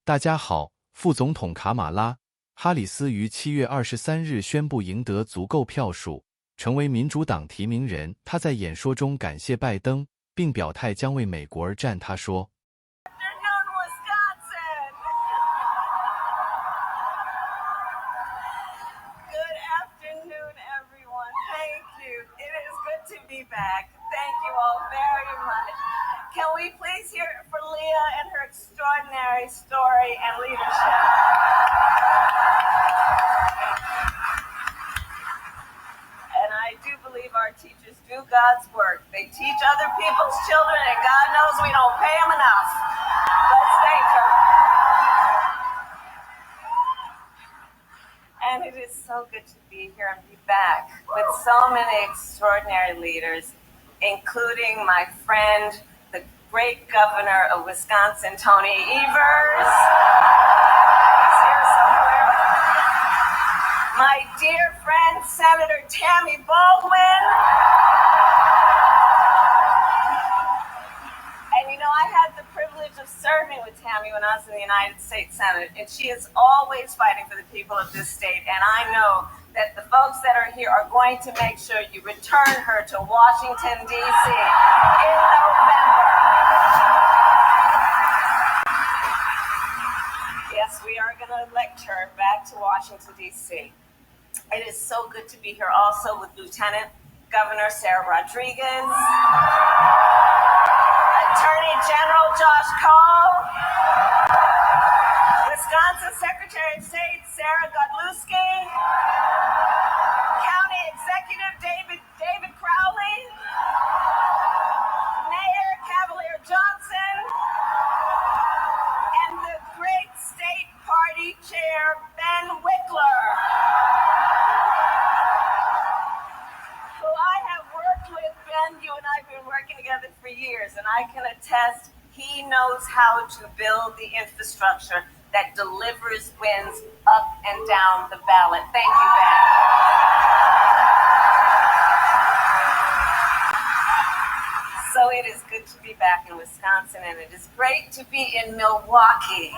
大家好，副总统卡马拉·哈里斯于7月23日宣布赢得足够票数，成为民主党提名人。他在演说中感谢拜登，并表态将为美国而战。他说：“Good afternoon, everyone. Thank you. It is good to be back. Thank you all very much. Can we please hear it for Leah and her extraordinary story and leadership?" And I do believe our teachers do God's work. They teach other people's children, and God knows we don't pay them enough. Let's thank her. And it is so good to be here and be back with so many extraordinary leaders, including my friend, the great governor of Wisconsin, Tony Evers. He's here somewhere. My dear friend, Senator Tammy Baldwin. And you know, I had the privilege of serving with Tammy when I was in the United States Senate, and she is always fighting for the people of this state, and I know that the folks that are here are going to make sure you return her to Washington, D.C. in November. Yes, we are going to elect her back to Washington, D.C. It is so good to be here also with Lieutenant Governor Sarah Rodriguez, Attorney General Josh Cole, Wisconsin Secretary of State Sarah Godlewski, County Executive David Crowley, Mayor Cavalier Johnson, and the great state party chair Ben Wickler, who I have worked with. Ben, you and I have been working together for years, and I can attest he knows how to build the infrastructure that delivers wins up and down the ballot. Thank you, Ben. So it is good to be back in Wisconsin, and it is great to be in Milwaukee.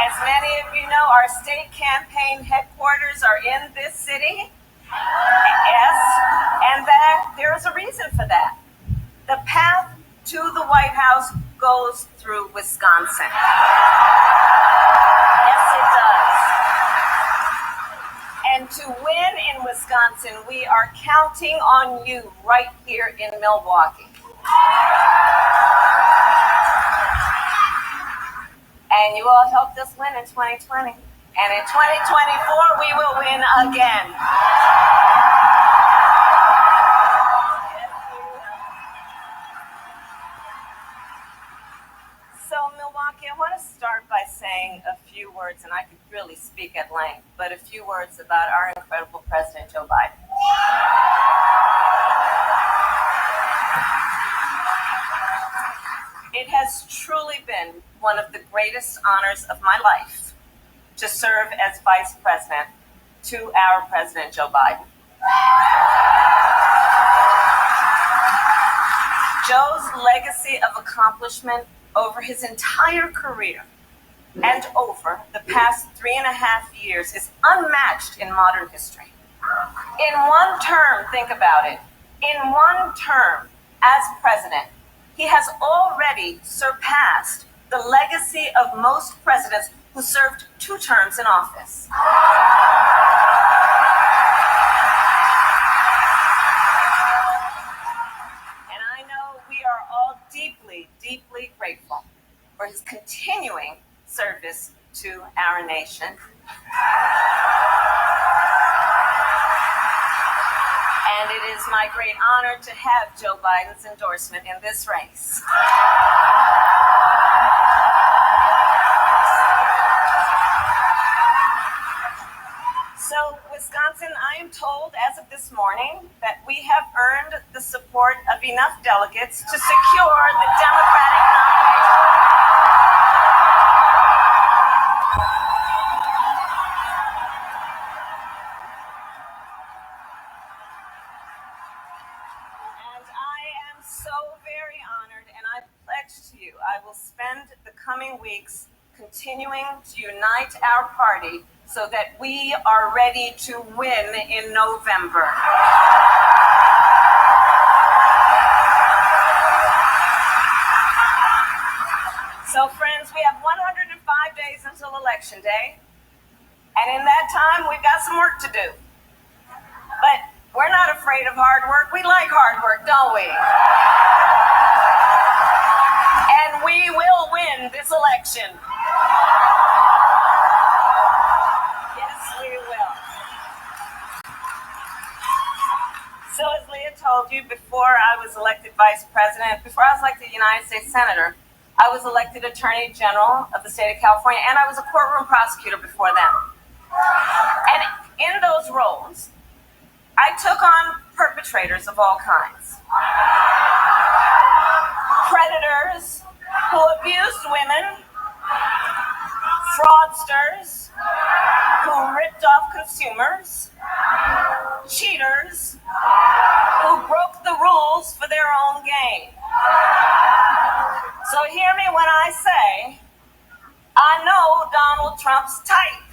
As many of you know, our state campaign headquarters are in this city. Yes, and that there is a reason for that. The path to the White House goes through Wisconsin. Yes, it does. And to win in Wisconsin, we are counting on you right here in Milwaukee. And you all helped us win in 2020. And in 2024, we will win again. So, Milwaukee, I want to start by saying a few words, and I could really speak at length, but a few words about our incredible President, Joe Biden. It has truly been one of the greatest honors of my life to serve as Vice President to our President, Joe Biden. Joe's legacy of accomplishment over his entire career and over the past 3.5 years is unmatched in modern history. In one term, think about it, in one term as president, he has already surpassed the legacy of most presidents who served 2 terms in office. And I know we are all deeply, deeply grateful for his continuing service to our nation. And it is my great honor to have Joe Biden's endorsement in this race. So, Wisconsin, I am told as of this morning that we have earned the support of enough delegates to secure the Democratic nomination. And I am so very honored, and I pledge to you you, I will spend the coming weeks continuing to unite our party so that we are ready to win in November. So, friends, we have 105 days until Election Day, and in that time, we've got some work to do. But we're not afraid of hard work. We like hard work, don't we? And we will win this election. Yes, we will. So as Leah told you, before I was elected Vice President, before I was elected United States Senator, I was elected Attorney General of the state of California, and I was a courtroom prosecutor before them. And in those roles, I took on perpetrators of all kinds. Predators who abused women, fraudsters who ripped off consumers, cheaters who broke the rules for their own gain. So hear me when I say, I know Donald Trump's type.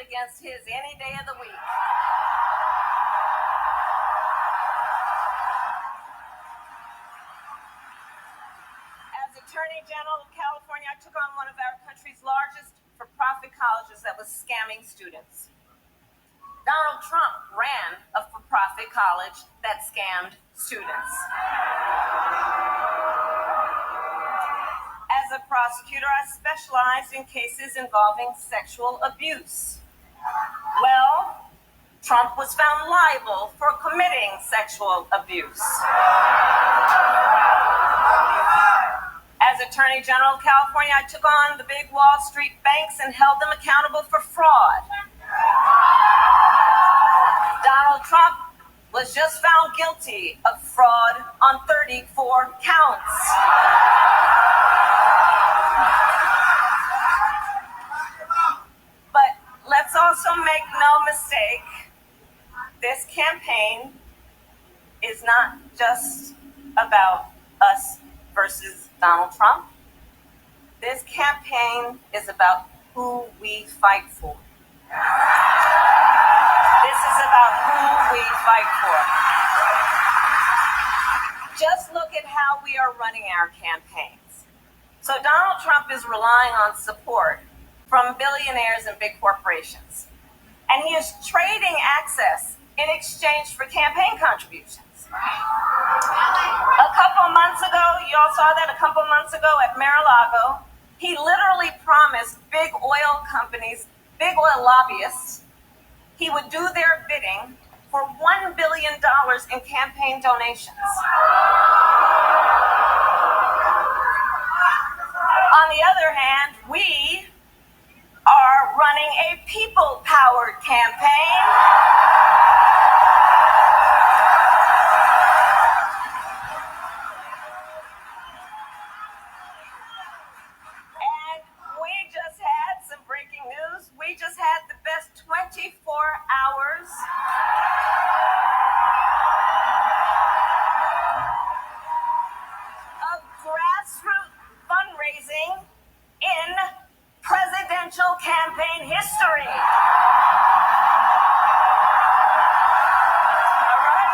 Against his any day of the week. As Attorney General of California, I took on one of our country's largest for-profit colleges that was scamming students. Donald Trump ran a for-profit college that scammed students. As a prosecutor, I specialized in cases involving sexual abuse. Well, Trump was found liable for committing sexual abuse. As Attorney General of California, I took on the big Wall Street banks and held them accountable for fraud. Donald Trump was just found guilty of fraud on 34 counts. Let's also make no mistake, this campaign is not just about us versus Donald Trump. This campaign is about who we fight for. This is about who we fight for. Just look at how we are running our campaigns. So Donald Trump is relying on support from billionaires and big corporations. And he is trading access in exchange for campaign contributions. A couple months ago, you all saw that a couple months ago at Mar-a-Lago, he literally promised big oil companies, big oil lobbyists, he would do their bidding for $1 billion in campaign donations. On the other hand, we are running a people-powered campaign. And we just had some breaking news. We just had the best 24 hours of grassroots fundraising in presidential campaign history. All right?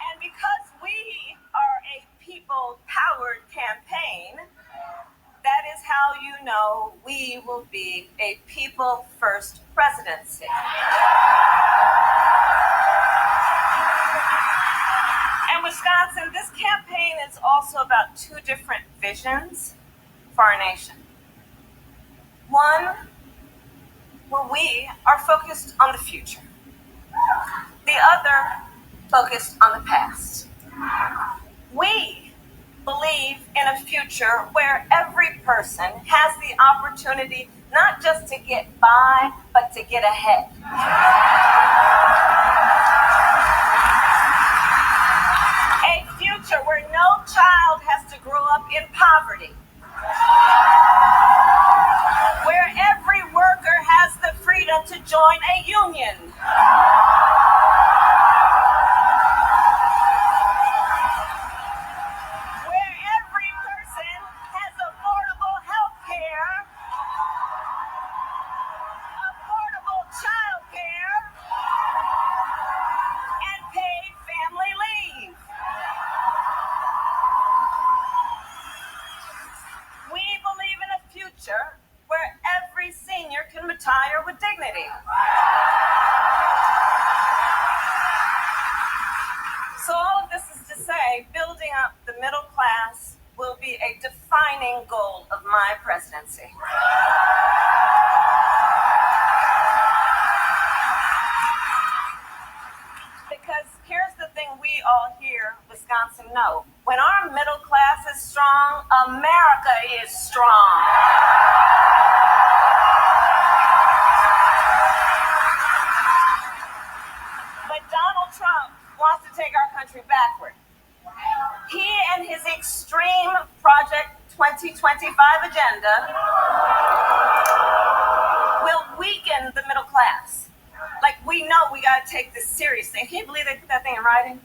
And because we are a people-powered campaign, that is how you know we will be a people-first presidency. And Wisconsin, this campaign is also about two different visions for our nation. One where we are focused on the future, the other focused on the past. We believe in a future where every person has the opportunity not just to get by, but to get ahead. A future where no child has to grow up in poverty. Where every worker has the freedom to join a union. Where every person has affordable health care, affordable child care, and paid family leave. We believe in a future where every senior can retire with dignity. So all of this is to say, building up the middle class will be a defining goal of my presidency. Because here's the thing we all here, Wisconsin, know. When our middle class is strong, America is strong. But Donald Trump wants to take our country backward. He and his extreme Project 2025 agenda will weaken the middle class. Like, we know we got to take this seriously. Can you believe they put that thing in writing?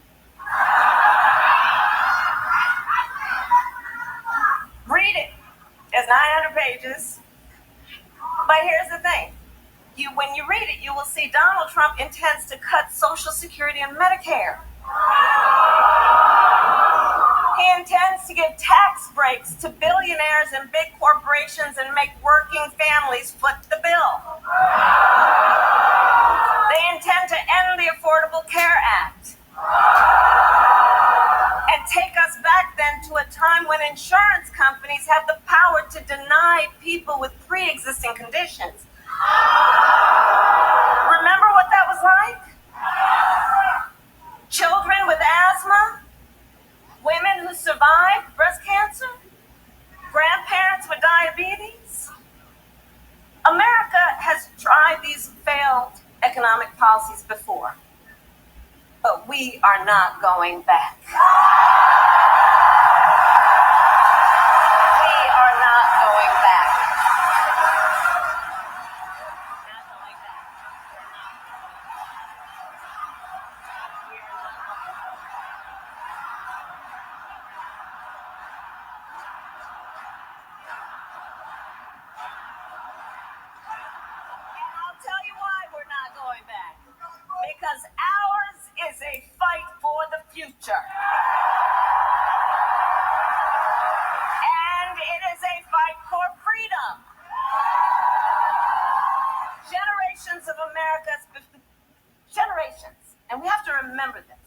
Read it. It's 900 pages. But here's the thing. When you read it, you will see Donald Trump intends to cut Social Security and Medicare. He intends to give tax breaks to billionaires and big corporations and make working families foot the bill. They intend to end the Affordable Care Act and take us back then to a time when insurance companies had the power to deny people with pre-existing conditions. Remember what that was like? Children with asthma, women who survived breast cancer, grandparents with diabetes. America has tried these failed economic policies before, but we are not going back. We are not going back. Not going back. We are not going back. And I'll tell you why we're not going back. Because ours is a fight for the future. And it is a fight for freedom. Generations of America's generations, and we have to remember this.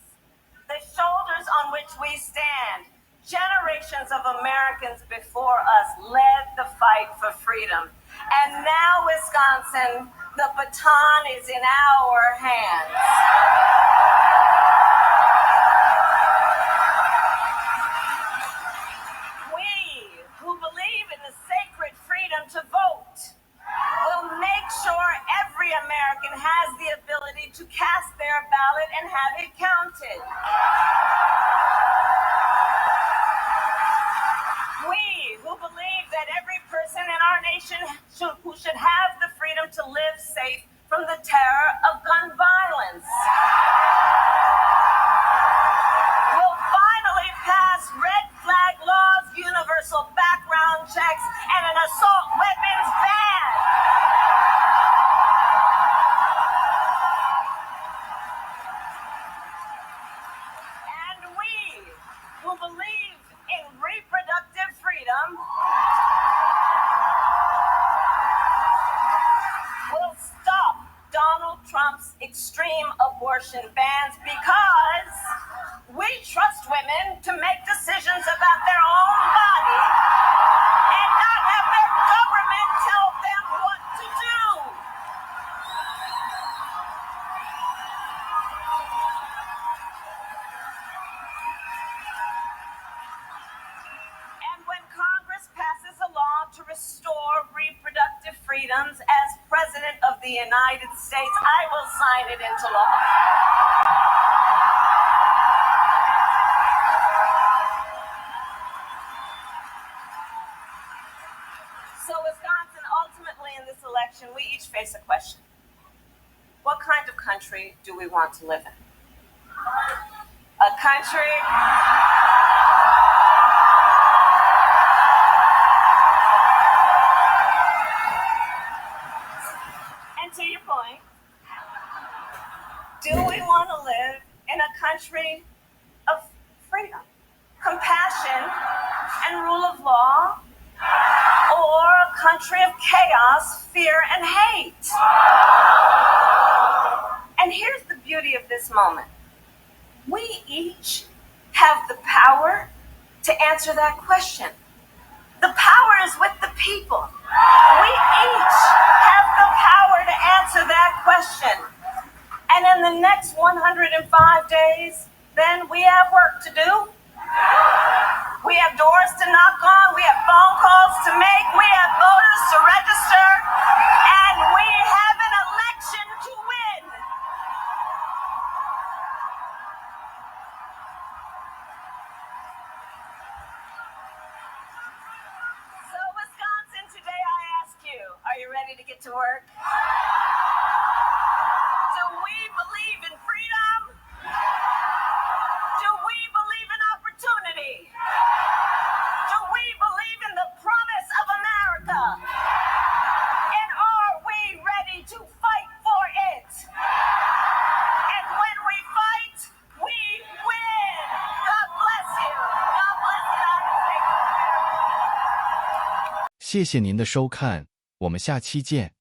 The shoulders on which we stand, generations of Americans before us led the fight for freedom. And now, Wisconsin, the baton is in our hands. We, who believe in the sacred freedom to vote, will make sure every American has the ability to cast their ballot and have it counted. We, who believe that every person in our nation who should have the freedom to live safe from the terror of gun violence, will finally pass red flag laws, universal background checks, and an assault weapons ban. And we, who believe in reproductive freedom, will stop Donald Trump's extreme abortion bans because we trust women to make decisions about their own body and not have their government tell them what to do. the United States, I will sign it into law. So, Wisconsin, ultimately in this election, we each face a question. What kind of country do we want to live in? A country and to your point, do we want to live in a country of freedom, compassion, and rule of law, or a country of chaos, fear, and hate? And here's the beauty of this moment. We each have the power to answer that question. The power is with the people. We each have the power to answer that question. And in the next 105 days, then we have work to do. We have doors to knock on. We have phone calls to make. We have voters to register. And we have an election to win. So, Wisconsin, today I ask you, are you ready to get to work? Do we believe in freedom? Do we believe in opportunity? Do we believe in the promise of America? And are we ready to fight for it? And when we fight, we win. God bless you. God bless the United States. 谢谢您的收看，我们下期见。